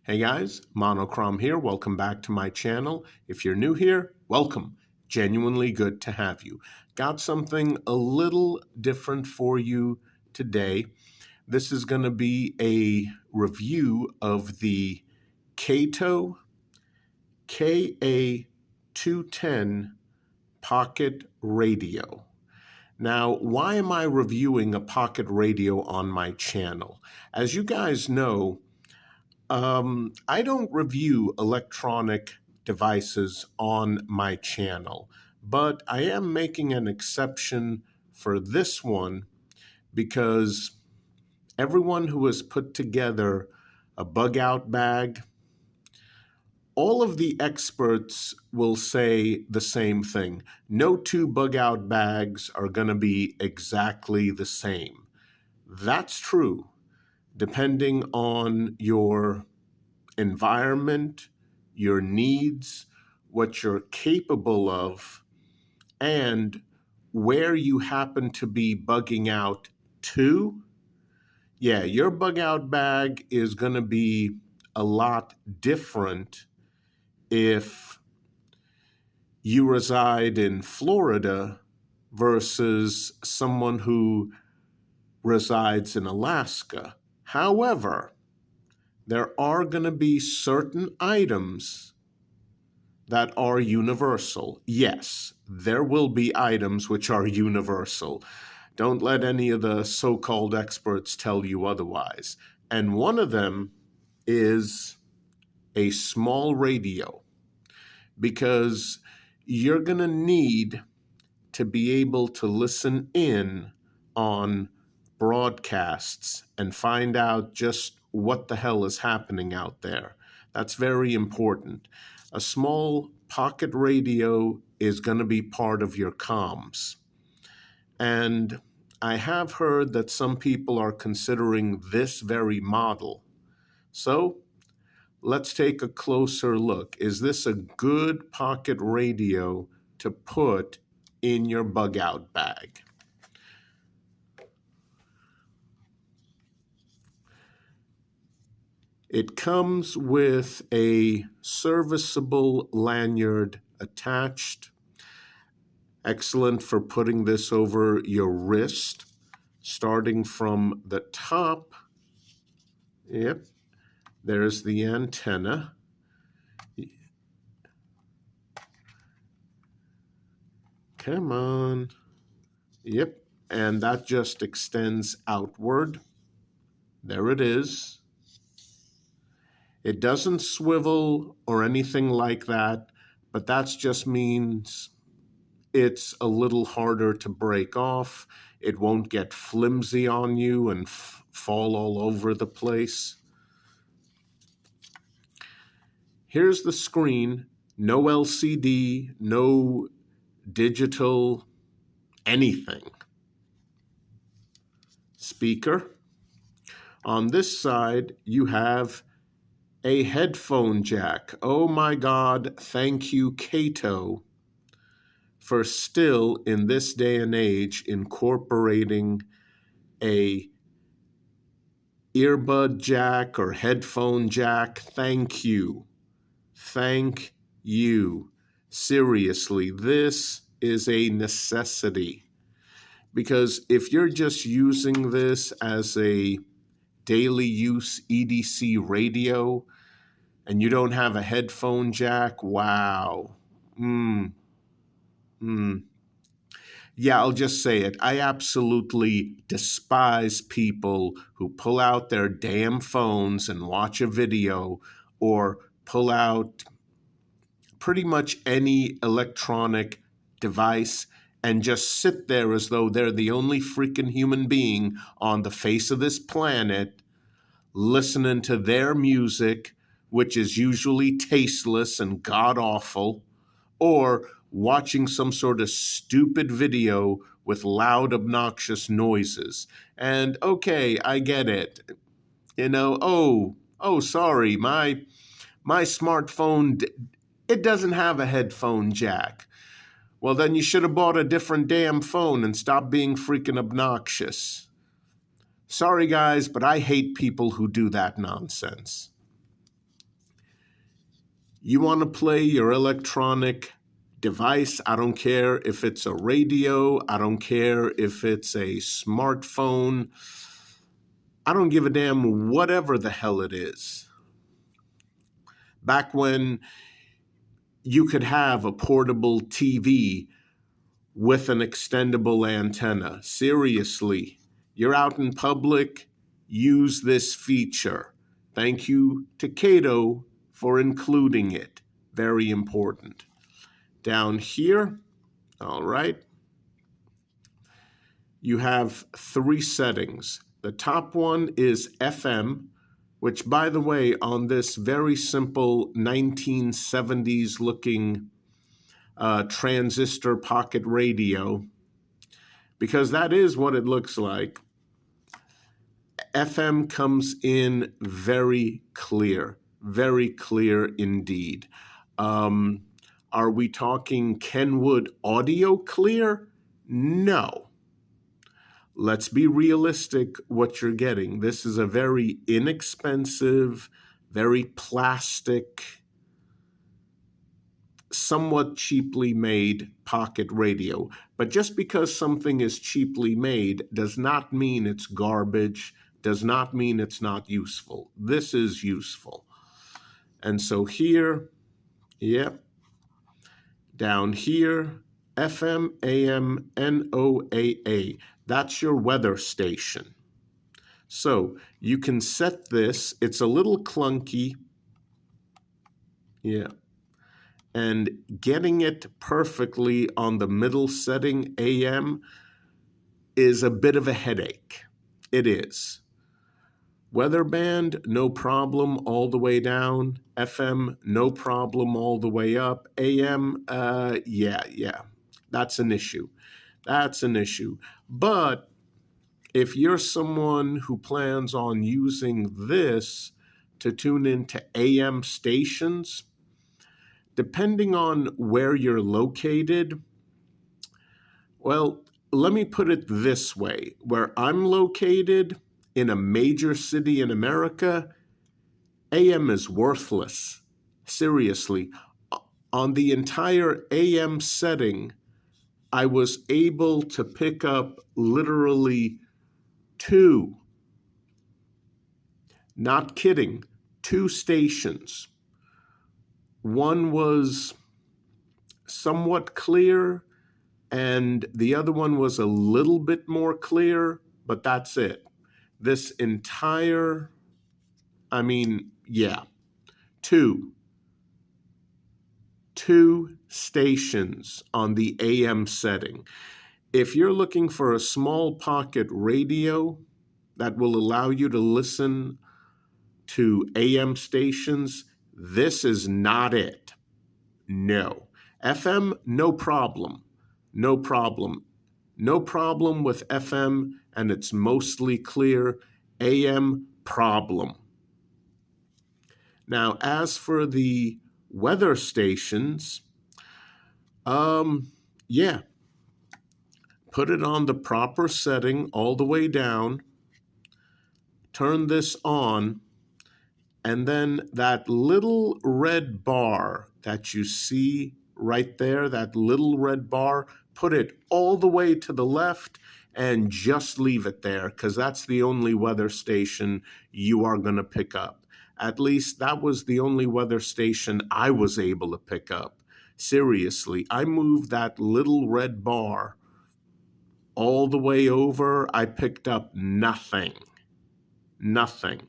Hey guys, Monochrome here. Welcome back to my channel. If you're new here, welcome. Genuinely good to have you. Got something a little different for you today. This is going to be a review of the Kaito KA210 pocket radio. Now, why am I reviewing a pocket radio on my channel? As you guys know, I don't review electronic devices on my channel, but I am making an exception for this one because everyone who has put together a bug out bag, all of the experts will say the same thing. No two bug out bags are going to be exactly the same. That's true. Depending on your environment, your needs, what you're capable of, and where you happen to be bugging out to, your bug out bag is going to be a lot different if you reside in Florida versus someone who resides in Alaska. However, there are going to be certain items that are universal. Yes, there will be items which are universal. Don't let any of the so-called experts tell you otherwise. And one of them is a small radio, because you're going to need to be able to listen in on broadcasts and find out just what the hell is happening out there. That's very important. A small pocket radio is going to be part of your comms. And I have heard that some people are considering this very model. So let's take a closer look. Is this a good pocket radio to put in your bug out bag? It comes with a serviceable lanyard attached. Excellent for putting this over your wrist, starting from the top. Yep, there's the antenna. Come on. Yep, and that just extends outward. There it is. It doesn't swivel or anything like that, but that just means it's a little harder to break off. It won't get flimsy on you and fall all over the place. Here's the screen. No LCD, no digital, anything. Speaker. On this side, you have a headphone jack. Oh my God, thank you, Kaito, for still, in this day and age, incorporating a earbud jack or headphone jack. Thank you. Thank you. Seriously, this is a necessity. Because if you're just using this as a daily use EDC radio and you don't have a headphone jack, wow. Yeah, I'll just say it. I absolutely despise people who pull out their damn phones and watch a video, or pull out pretty much any electronic device and just sit there as though they're the only freaking human being on the face of this planet listening to their music, which is usually tasteless and god-awful, or watching some sort of stupid video with loud, obnoxious noises. And okay, I get it. You know, sorry, my smartphone, it doesn't have a headphone jack. Well, then you should have bought a different damn phone and stopped being freaking obnoxious. Sorry, guys, but I hate people who do that nonsense. You want to play your electronic device. I don't care if it's a radio. I don't care if it's a smartphone. I don't give a damn whatever the hell it is. Back when you could have a portable TV with an extendable antenna. Seriously, you're out in public, use this feature. Thank you to Kaito for including it. Very important. Down here, all right, you have 3 settings. The top one is FM, which, by the way, on this very simple 1970s looking transistor pocket radio, because that is what it looks like, FM comes in very clear indeed. Are we talking Kenwood audio clear? No. Let's be realistic what you're getting. This is a very inexpensive, very plastic, somewhat cheaply made pocket radio. But just because something is cheaply made does not mean it's garbage, does not mean it's not useful. This is useful. And so here, yep, down here, FM, AM, NOAA. That's your weather station. So you can set this. It's a little clunky. Yeah. And getting it perfectly on the middle setting, AM, is a bit of a headache. It is. Weather band, no problem all the way down. FM, no problem all the way up. AM, yeah, that's an issue. That's an issue. But if you're someone who plans on using this to tune into AM stations, depending on where you're located, well, let me put it this way. Where I'm located, in a major city in America, AM is worthless. Seriously. On the entire AM setting, I was able to pick up literally 2, not kidding, 2 stations. One was somewhat clear, and the other one was a little bit more clear, but that's it. This entire, yeah, 2 stations on the AM setting. If you're looking for a small pocket radio that will allow you to listen to AM stations, this is not it. No. FM, no problem. No problem. No problem with FM, and it's mostly clear. AM, problem. Now, as for the weather stations, yeah, put it on the proper setting all the way down, turn this on, and then that little red bar that you see right there, that little red bar, put it all the way to the left and just leave it there, because that's the only weather station you are going to pick up. At least that was the only weather station I was able to pick up. Seriously, I moved that little red bar all the way over. I picked up nothing. Nothing.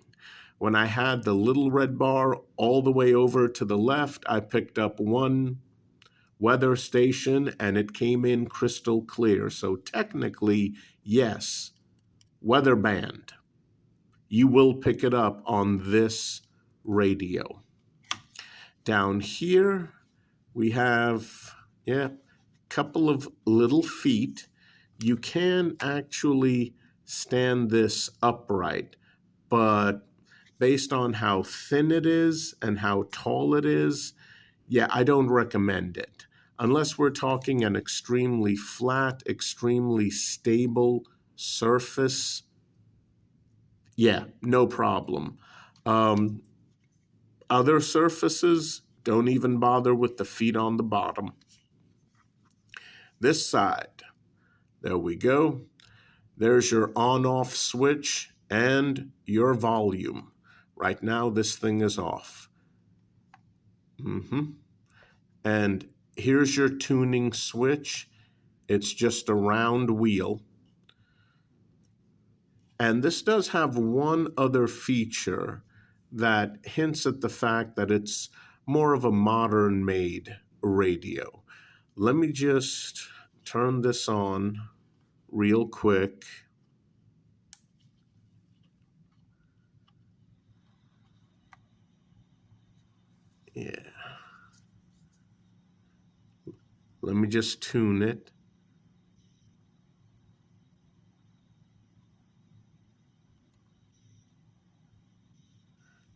When I had the little red bar all the way over to the left, I picked up 1 weather station, and it came in crystal clear. So technically, yes, weather band, you will pick it up on this radio. Down here, we have, a couple of little feet. You can actually stand this upright, but based on how thin it is and how tall it is, yeah, I don't recommend it. Unless we're talking an extremely flat, extremely stable surface, yeah, no problem. Other surfaces, Don't even bother with the feet on the bottom. This side, there we go. There's your on-off switch and your volume. Right now, this thing is off. And here's your tuning switch. It's just a round wheel. And this does have one other feature that hints at the fact that it's more of a modern-made radio. Let me just turn this on real quick. Yeah. Let me just tune it.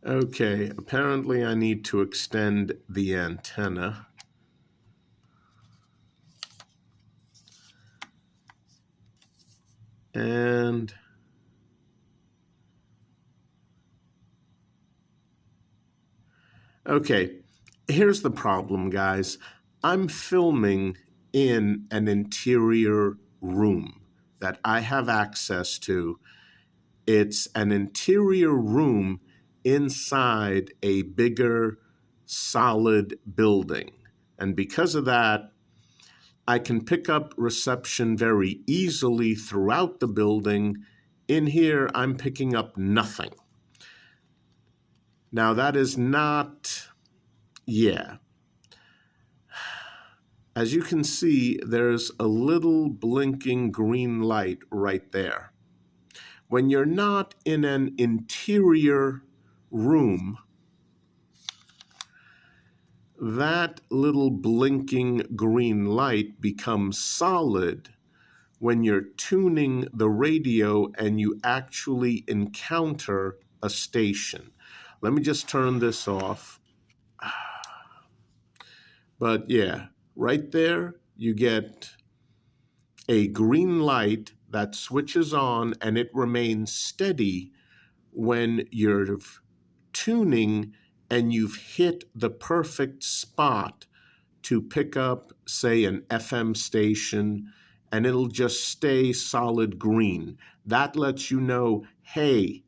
Okay, apparently I need to extend the antenna. And okay, here's the problem, guys. I'm filming in an interior room that I have access to. It's an interior room inside a bigger, solid building. And because of that, I can pick up reception very easily throughout the building. In here, I'm picking up nothing. Now, that is not, yeah. As you can see, there's a little blinking green light right there. When you're not in an interior room, that little blinking green light becomes solid when you're tuning the radio and you actually encounter a station. Let me just turn this off. But yeah, right there, you get a green light that switches on and it remains steady when you're tuning and you've hit the perfect spot to pick up, say, an FM station, and it'll just stay solid green. That lets you know, hey,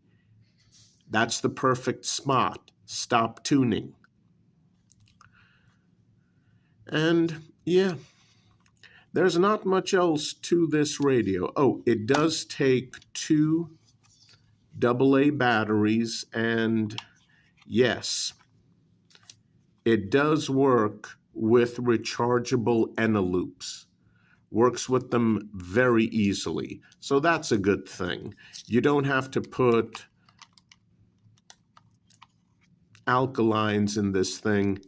that's the perfect spot. Stop tuning. And yeah, there's not much else to this radio. Oh, it does take 2 AA batteries, and yes, it does work with rechargeable Eneloops. Works with them very easily. So that's a good thing. You don't have to put alkalines in this thing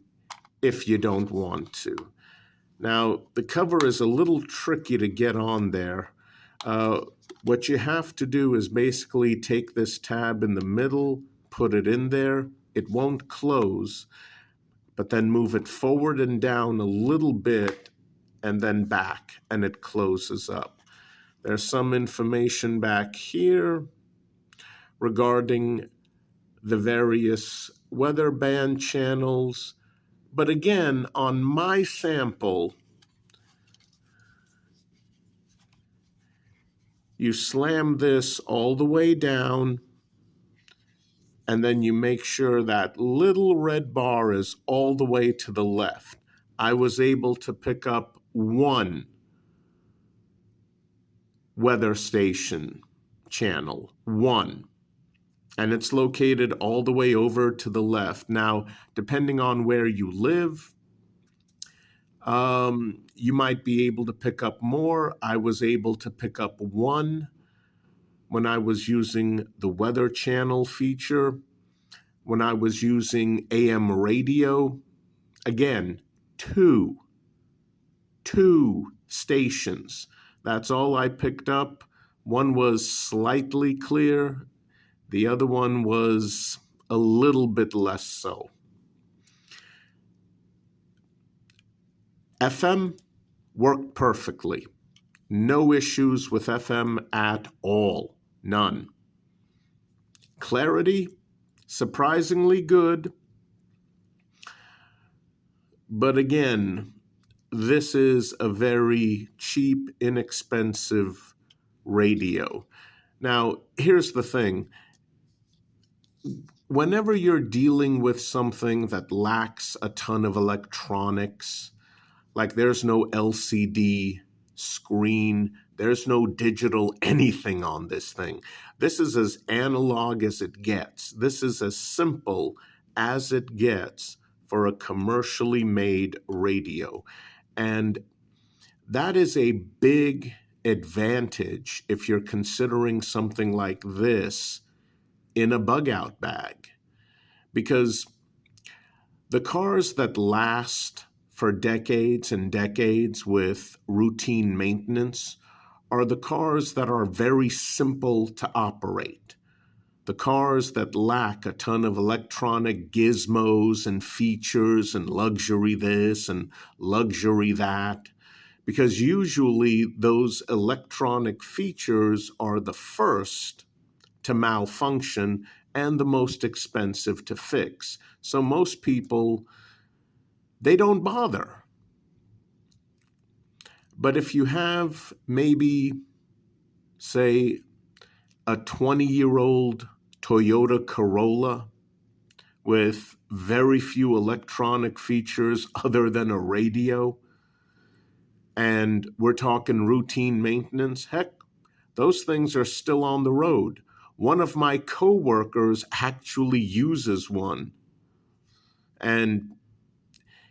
if you don't want to. Now, the cover is a little tricky to get on there. What you have to do is basically take this tab in the middle, put it in there. It won't close, but then move it forward and down a little bit and then back, and it closes up. There's some information back here regarding the various weather band channels. But again, on my sample, you slam this all the way down, and then you make sure that little red bar is all the way to the left. I was able to pick up 1 weather station channel, 1. And it's located all the way over to the left. Now, depending on where you live, you might be able to pick up more. I was able to pick up 1 when I was using the weather channel feature. When I was using AM radio, again, 2 stations. That's all I picked up. One was slightly clear. The other one was a little bit less so. FM worked perfectly. No issues with FM at all. None. Clarity, surprisingly good. But again, this is a very cheap, inexpensive radio. Now, here's the thing. Whenever you're dealing with something that lacks a ton of electronics, like there's no LCD screen, there's no digital anything on this thing. This is as analog as it gets. This is as simple as it gets for a commercially made radio. And that is a big advantage if you're considering something like this in a bug out bag. Because the cars that last for decades and decades with routine maintenance are the cars that are very simple to operate. The cars that lack a ton of electronic gizmos and features and luxury this and luxury that, because usually those electronic features are the first to malfunction and the most expensive to fix. So most people, they don't bother. But if you have maybe, say, a 20-year-old Toyota Corolla with very few electronic features other than a radio, and we're talking routine maintenance, heck, those things are still on the road. One of my coworkers actually uses one, and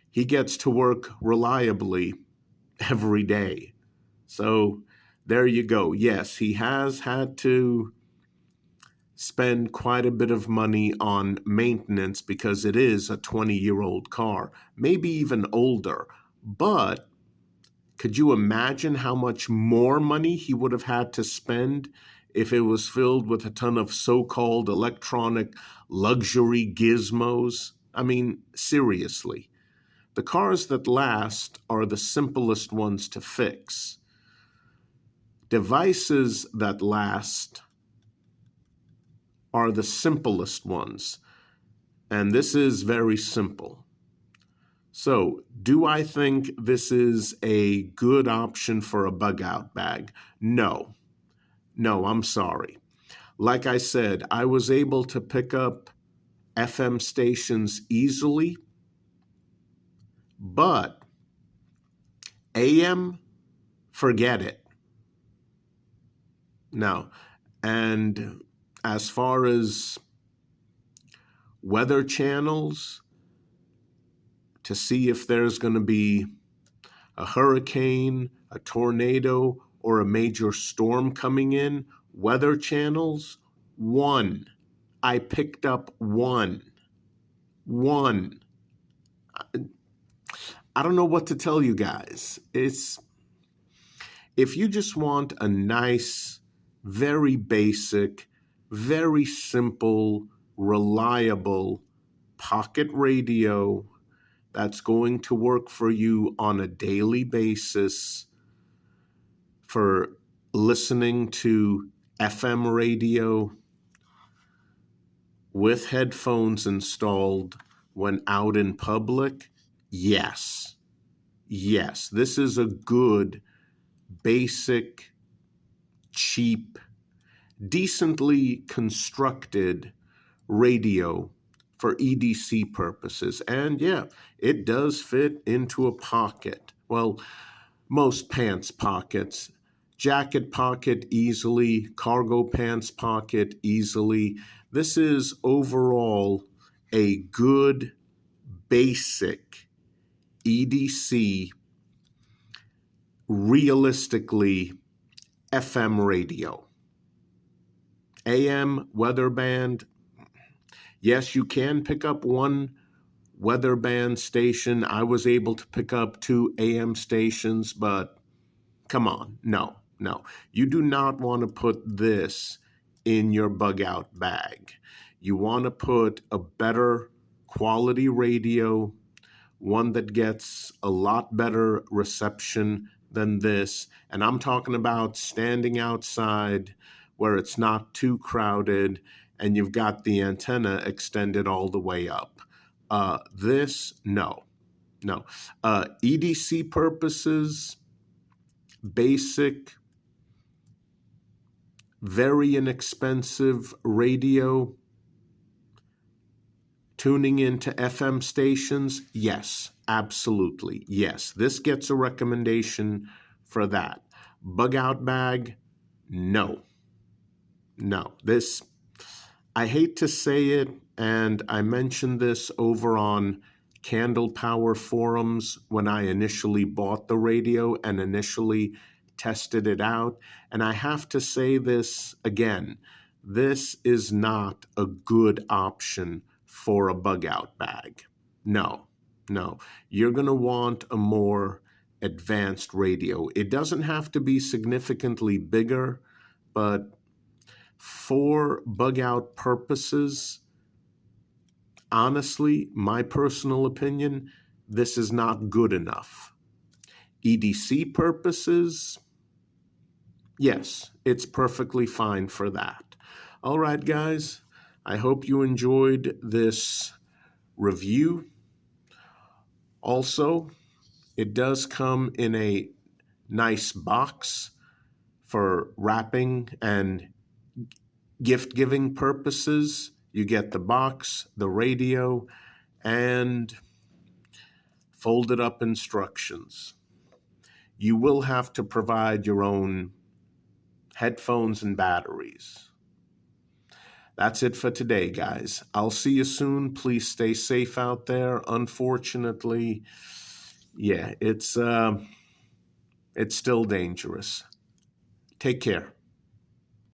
he gets to work reliably every day. So there you go. Yes, he has had to spend quite a bit of money on maintenance because it is a 20-year-old car, maybe even older. But could you imagine how much more money he would have had to spend if it was filled with a ton of so-called electronic luxury gizmos? I mean, seriously. The cars that last are the simplest ones to fix. Devices that last are the simplest ones. And this is very simple. So, do I think this is a good option for a bug out bag? No. No, I'm sorry. Like I said, I was able to pick up FM stations easily, but AM, forget it. No. And as far as weather channels, to see if there's going to be a hurricane, a tornado, or a major storm coming in, weather channels, one. I picked up one. One. I don't know what to tell you guys. If you just want a nice, very basic, very simple, reliable pocket radio that's going to work for you on a daily basis for listening to FM radio with headphones installed when out in public, yes. Yes, this is a good, basic, cheap, decently constructed radio for EDC purposes. And yeah, it does fit into a pocket. Well, most pants pockets, jacket pocket easily, cargo pants pocket easily. This is overall a good, basic EDC, realistically FM radio. AM weather band, yes, you can pick up one weather band station. I was able to pick up 2 AM stations, but come on, no. You do not want to put this in your bug out bag. You want to put a better quality radio, one that gets a lot better reception than this. And I'm talking about standing outside where it's not too crowded and you've got the antenna extended all the way up. This, no. no. EDC purposes, basic, very inexpensive radio, tuning into FM stations, yes, absolutely, yes. This gets a recommendation for that. Bug out bag, no. No. This, I hate to say it, and I mentioned this over on Candle Power forums when I initially bought the radio and initially tested it out. And I have to say this again, this is not a good option for a bug out bag. No, no. You're going to want a more advanced radio. It doesn't have to be significantly bigger, but for bug out purposes, honestly, my personal opinion, this is not good enough. EDC purposes, yes, it's perfectly fine for that. All right, guys, I hope you enjoyed this review. Also, it does come in a nice box for wrapping and gift-giving purposes. You get the box, the radio, and folded up instructions. You will have to provide your own headphones and batteries. That's it for today, guys. I'll see you soon. Please stay safe out there. Unfortunately, yeah, it's still dangerous. Take care.